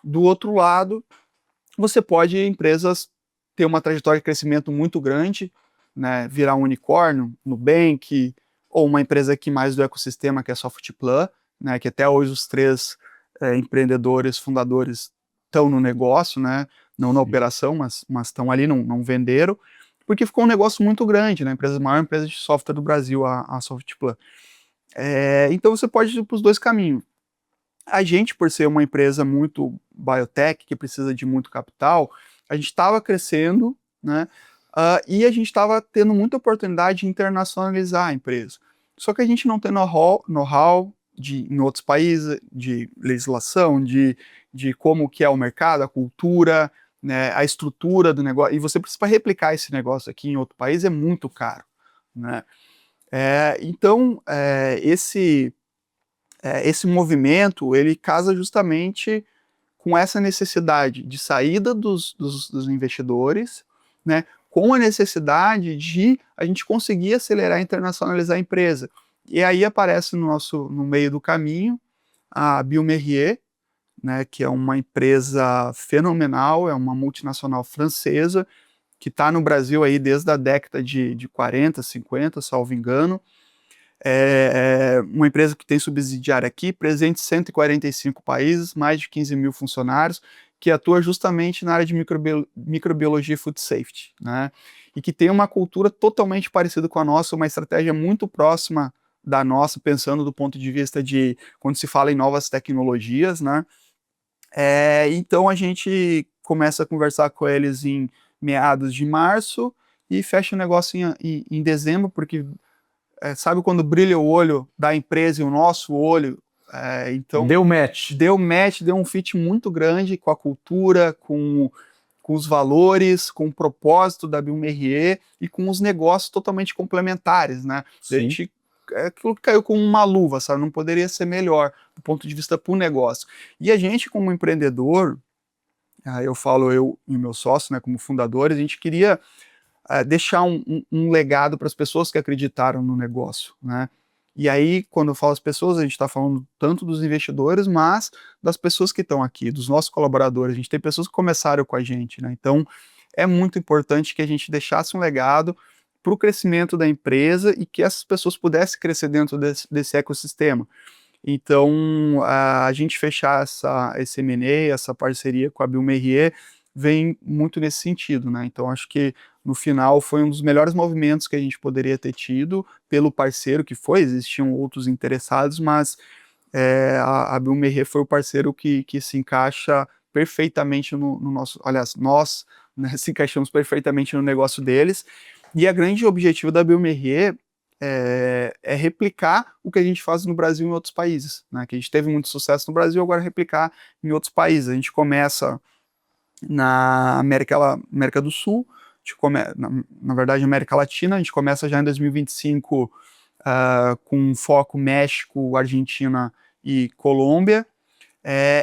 Do outro lado, você pode, empresas, ter uma trajetória de crescimento muito grande, né? Virar um unicórnio, Nubank, ou uma empresa aqui mais do ecossistema, que é a Softplan, né? Que até hoje os três empreendedores, fundadores, estão no negócio, né? Não na operação, mas estão ali, não venderam, porque ficou um negócio muito grande, né? A maior empresa de software do Brasil, a Softplan. Então você pode ir para os dois caminhos. A gente, por ser uma empresa muito biotech, que precisa de muito capital, a gente estava crescendo, né? E a gente estava tendo muita oportunidade de internacionalizar a empresa. Só que a gente não tem know-how em outros países, de legislação, de como que é o mercado, a cultura, né, a estrutura do negócio. E você precisa replicar esse negócio aqui em outro país, é muito caro, né? Então, esse movimento, ele casa justamente com essa necessidade de saída dos investidores, né, com a necessidade de a gente conseguir acelerar e internacionalizar a empresa. E aí aparece no meio do caminho a bioMérieux, né, que é uma empresa fenomenal, é uma multinacional francesa, que está no Brasil aí desde a década de 40, 50, salvo engano. Uma empresa que tem subsidiária aqui, presente em 145 países, mais de 15 mil funcionários, que atua justamente na área de microbiologia e food safety, né? E que tem uma cultura totalmente parecida com a nossa, uma estratégia muito próxima da nossa, pensando do ponto de vista de quando se fala em novas tecnologias, né? Então a gente começa a conversar com eles em meados de março e fecha o negócio em dezembro, porque sabe quando brilha o olho da empresa e o nosso olho? Então Deu match. Deu um fit muito grande com a cultura, com os valores, com o propósito da bioMérieux e com os negócios totalmente complementares, né? A gente, aquilo que caiu como uma luva, sabe? Não poderia ser melhor do ponto de vista para o negócio. E a gente, como empreendedor, eu falo eu e meu sócio, né, como fundadores, a gente queria deixar um legado para as pessoas que acreditaram no negócio, né? E aí, quando eu falo as pessoas, a gente está falando tanto dos investidores, mas das pessoas que estão aqui, dos nossos colaboradores. A gente tem pessoas que começaram com a gente, né? Então, é muito importante que a gente deixasse um legado para o crescimento da empresa e que essas pessoas pudessem crescer dentro desse ecossistema. Então, a gente fechar esse M&A, essa parceria com a bioMérieux, vem muito nesse sentido, né? Então, acho que no final foi um dos melhores movimentos que a gente poderia ter tido pelo parceiro que foi, existiam outros interessados, mas a bioMérieux foi o parceiro que se encaixa perfeitamente no nosso, aliás, nós, né, se encaixamos perfeitamente no negócio deles, e o grande objetivo da bioMérieux é replicar o que a gente faz no Brasil e em outros países, né, que a gente teve muito sucesso no Brasil, agora replicar em outros países. A gente começa na América do Sul, na verdade América Latina, a gente começa já em 2025 com foco México, Argentina e Colômbia,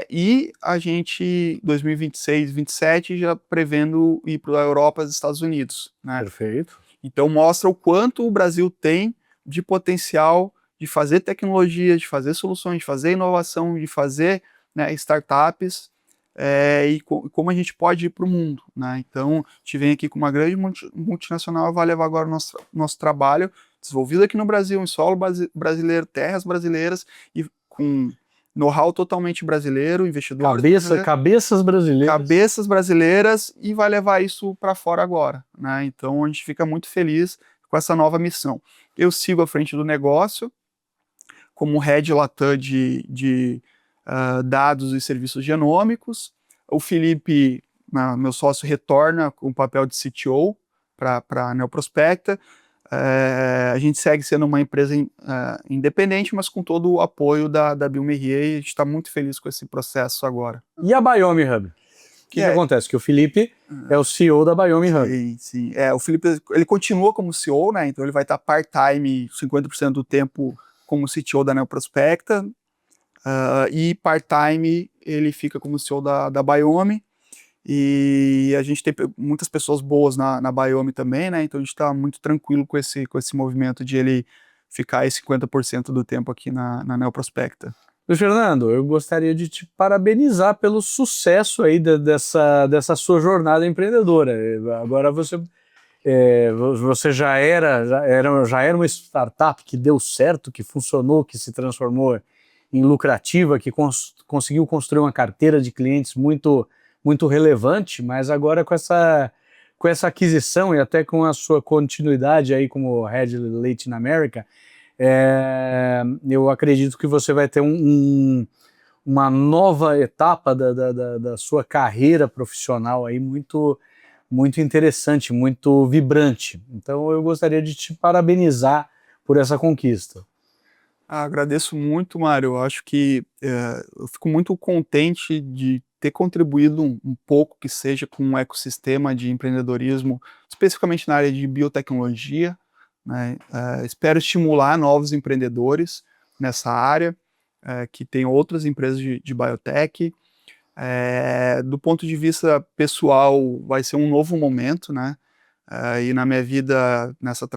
e a gente, 2026, 2027, já prevendo ir para a Europa e os Estados Unidos, né? Perfeito. Então mostra o quanto o Brasil tem de potencial de fazer tecnologia, de fazer soluções, de fazer inovação, de fazer, né, startups, e como a gente pode ir para o mundo, né? Então, a gente vem aqui com uma grande multinacional, vai levar agora o nosso trabalho, desenvolvido aqui no Brasil, em solo brasileiro, terras brasileiras, e com know-how totalmente brasileiro, investidores cabeças brasileiras, e vai levar isso para fora agora, né? Então, a gente fica muito feliz com essa nova missão. Eu sigo à frente do negócio, como Head Latam de dados e serviços genômicos. O Felipe, meu sócio, retorna com o papel de CTO para a Neoprospecta. A gente segue sendo uma empresa independente, mas com todo o apoio da bioMérieux, e a gente está muito feliz com esse processo agora. E a Biome Hub? O que acontece? Que o Felipe é o CEO da Biome Hub. Sim. O Felipe, ele continua como CEO, né? Então ele vai estar part-time 50% do tempo como CTO da Neoprospecta, e part-time ele fica como CEO da Biome, e a gente tem muitas pessoas boas na Biome também, né? Então a gente está muito tranquilo com esse movimento de ele ficar 50% do tempo aqui na Neoprospecta. Luiz Fernando, eu gostaria de te parabenizar pelo sucesso aí dessa sua jornada empreendedora. Agora você já era uma startup que deu certo, que funcionou, que se transformou em lucrativa, que conseguiu construir uma carteira de clientes muito, muito relevante, mas agora com essa aquisição e até com a sua continuidade aí como Head Latin America, eu acredito que você vai ter uma nova etapa da sua carreira profissional aí muito, muito interessante, muito vibrante. Então eu gostaria de te parabenizar por essa conquista. Agradeço muito, Mário. Eu acho que eu fico muito contente de ter contribuído um pouco, que seja, com um ecossistema de empreendedorismo, especificamente na área de biotecnologia, né? Espero estimular novos empreendedores nessa área, que tem outras empresas de biotech. Do ponto de vista pessoal, vai ser um novo momento, né? E na minha vida, nessa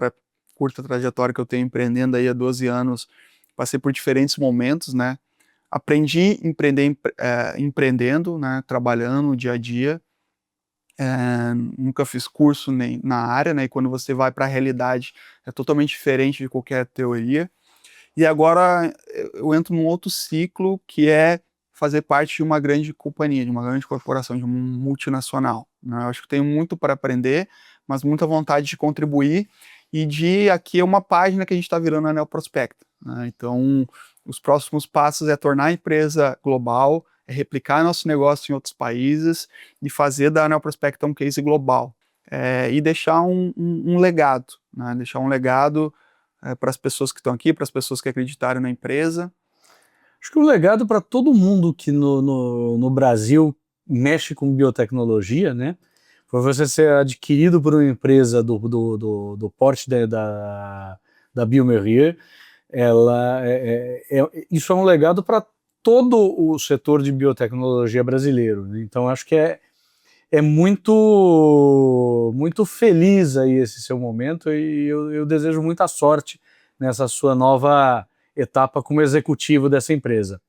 curta trajetória que eu tenho empreendendo aí há 12 anos, passei por diferentes momentos, né? Aprendi a empreender empreendendo, né? Trabalhando no dia a dia. Nunca fiz curso nem na área, né? E quando você vai para a realidade é totalmente diferente de qualquer teoria. E agora eu entro num outro ciclo, que é fazer parte de uma grande companhia, de uma grande corporação, de uma multinacional, né? Eu acho que tenho muito para aprender, mas muita vontade de contribuir, e aqui é uma página que a gente está virando a Neoprospecta, né? Então, os próximos passos é tornar a empresa global, é replicar nosso negócio em outros países e fazer da Neoprospecta um case global, e deixar um legado, né? Deixar um legado para as pessoas que estão aqui, para as pessoas que acreditaram na empresa. Acho que um legado para todo mundo que no Brasil mexe com biotecnologia, né? Foi você ser adquirido por uma empresa do porte da bioMérieux. Isso é um legado para todo o setor de biotecnologia brasileiro, né? Então acho que é muito, muito feliz aí esse seu momento, e eu desejo muita sorte nessa sua nova etapa como executivo dessa empresa.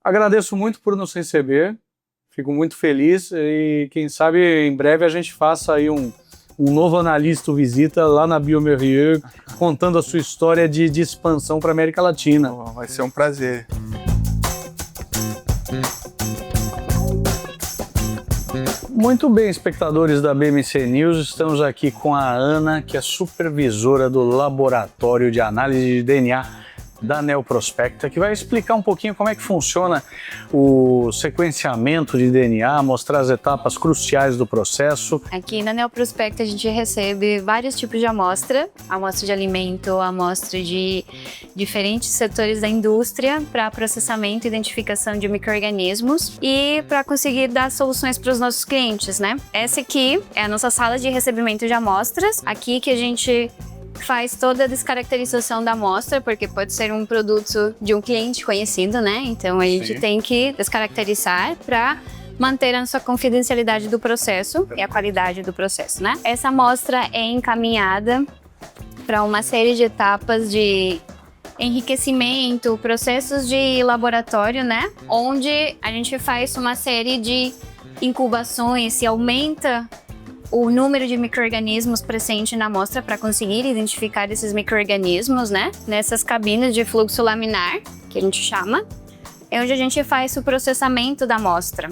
Agradeço muito por nos receber, fico muito feliz, e quem sabe em breve a gente faça aí um novo Analista Visita lá na bioMérieux, contando a sua história de expansão para a América Latina. Vai ser um prazer. Muito bem, espectadores da BMC News, estamos aqui com a Ana, que é supervisora do Laboratório de Análise de DNA da Neoprospecta, que vai explicar um pouquinho como é que funciona o sequenciamento de DNA, mostrar as etapas cruciais do processo. Aqui na Neoprospecta a gente recebe vários tipos de amostra de alimento, amostra de diferentes setores da indústria para processamento e identificação de micro-organismos e para conseguir dar soluções para os nossos clientes, né? Essa aqui é a nossa sala de recebimento de amostras, aqui que a gente faz toda a descaracterização da amostra, porque pode ser um produto de um cliente conhecido, né? Então a gente tem que descaracterizar para manter a sua confidencialidade do processo e a qualidade do processo, né? Essa amostra é encaminhada para uma série de etapas de enriquecimento, processos de laboratório, né? Onde a gente faz uma série de incubações, se aumenta o número de micro-organismos presente na amostra para conseguir identificar esses micro-organismos, né? Nessas cabines de fluxo laminar, que a gente chama, é onde a gente faz o processamento da amostra.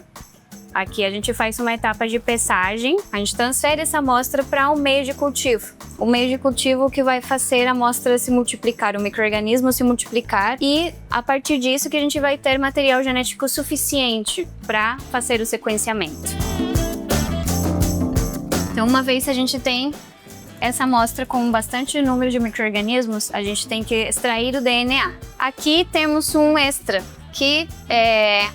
Aqui a gente faz uma etapa de pesagem, a gente transfere essa amostra para um meio de cultivo. O meio de cultivo que vai fazer a amostra se multiplicar, o micro-organismo se multiplicar, e a partir disso que a gente vai ter material genético suficiente para fazer o sequenciamento. Então, uma vez que a gente tem essa amostra com bastante número de micro-organismos, a gente tem que extrair o DNA. Aqui temos um extra, que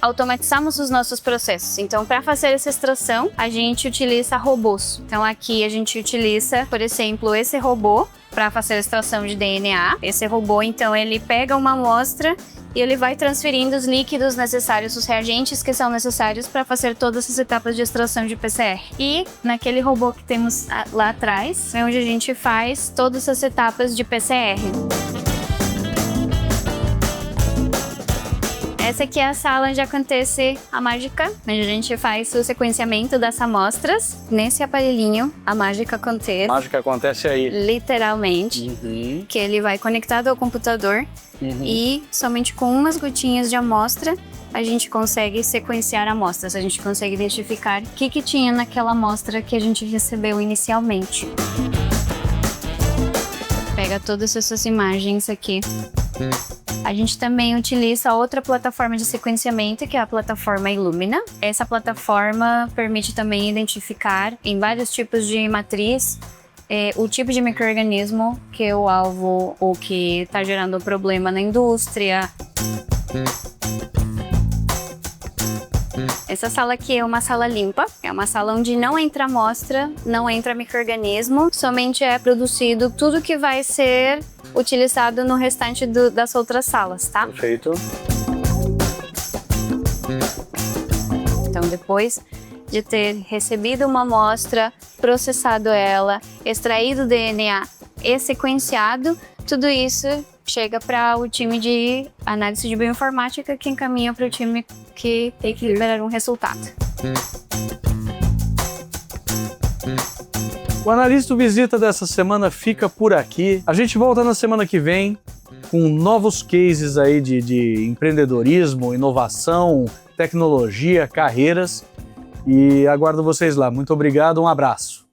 automatizamos os nossos processos. Então, para fazer essa extração, a gente utiliza robôs. Então, aqui a gente utiliza, por exemplo, esse robô para fazer a extração de DNA. Esse robô, então, ele pega uma amostra e ele vai transferindo os líquidos necessários, os reagentes que são necessários para fazer todas as etapas de extração de PCR. E naquele robô que temos lá atrás, é onde a gente faz todas as etapas de PCR. Essa aqui é a sala onde acontece a mágica, onde a gente faz o sequenciamento das amostras. Nesse aparelhinho, a mágica acontece. A mágica acontece aí. Literalmente. Que ele vai conectado ao computador e somente com umas gotinhas de amostra a gente consegue sequenciar amostras. A gente consegue identificar o que tinha naquela amostra que a gente recebeu inicialmente. Pega todas essas imagens aqui. A gente também utiliza outra plataforma de sequenciamento, que é a plataforma Illumina. Essa plataforma permite também identificar em vários tipos de matriz o tipo de micro-organismo que é o alvo ou que está gerando problema na indústria. Essa sala aqui é uma sala limpa, é uma sala onde não entra amostra, não entra micro-organismo, somente é produzido tudo que vai ser utilizado no restante das outras salas, tá? Perfeito. Então, depois de ter recebido uma amostra, processado ela, extraído o DNA e sequenciado, tudo isso chega para o time de análise de bioinformática, que encaminha para o time que tem que liberar um resultado. O Analista Visita dessa semana fica por aqui. A gente volta na semana que vem com novos cases aí de empreendedorismo, inovação, tecnologia, carreiras. E aguardo vocês lá. Muito obrigado, um abraço.